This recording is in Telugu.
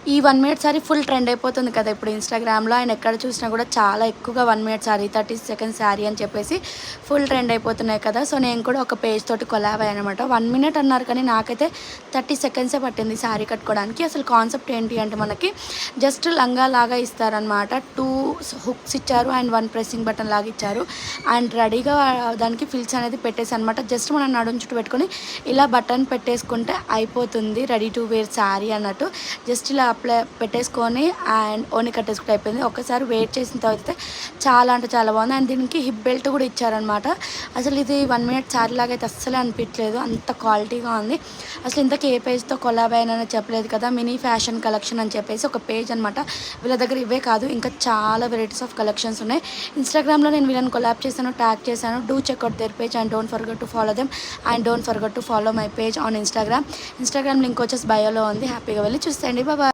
ఈ 1 మినిట్ సారీ ఫుల్ ట్రెండ్ అయిపోతుంది కదా ఇప్పుడు ఇన్‌స్టాగ్రామ్‌లో. అండ్ ఎక్కడ చూసినా కూడా చాలా ఎక్కువగా 1 మినిట్ సారీ, 30 సెకండ్స్ సారీ అని చెప్పేసి ఫుల్ ట్రెండ్ అయిపోతున్నాయి కదా! సో, నేను కూడా ఒక పేజ్ తోటి కొలాబ్ అయ్యాననమాట. 1 మినిట్ అన్నారు కానీ నాకైతే 30 సెకండ్సే పట్టింది సారీ కట్టుకోవడానికి. అసలు కాన్సెప్ట్ ఏంటి అంటే మనకి జస్ట్ లంగా లాగా ఇస్తారనమాట. 2 హుక్స్ ఇచ్చారు అండ్ 1 ప్రెస్సింగ్ బటన్ లాగా ఇచ్చారు. అండ్ రెడీగా దానికి ఫిల్స్ అనేది పెట్టేసానమాట. జస్ట్ మనం నడుం చుట్టూ పెట్టుకొని ఇలా బటన్ పెట్టేసుకుంటే అయిపోతుంది. రెడీ టు వేర్ సారీ అన్నట్టు. జస్ట్ ఇలా అప్లై పెట్టేసుకొని అండ్ ఓని కట్టేసుకుంటే అయిపోయింది. ఒక్కసారి వెయిట్ చేసిన తర్వాత అయితే చాలా అంటే చాలా బాగుంది. అండ్ దీనికి హిప్ బెల్ట్ కూడా ఇచ్చారనమాట. అసలు ఇది 1 మినిట్ సారీ లాగా అయితే అస్సలే అనిపించలేదు. అంత క్వాలిటీగా ఉంది. అసలు ఇంతకీ ఏ పేజ్తో కొలాబ్ అయ్యానని చెప్పలేదు కదా. మినీ ఫ్యాషన్ కలెక్షన్ అని చెప్పేసి ఒక పేజ్ అనమాట. వీళ్ళ దగ్గర ఇవే కాదు ఇంకా చాలా వెరైటీస్ ఆఫ్ కలెక్షన్స్ ఉన్నాయి. ఇన్స్టాగ్రామ్లో నేను వీళ్ళని కొలాబ్ చేశాను, ట్యాగ్ చేశాను. Do check out their page and don't forget to follow them and don't forget to follow my page on Instagram link వచ్చేసి బయోలో ఉంది. హ్యాపీగా వెళ్ళి చూసేయండి. బాయ్.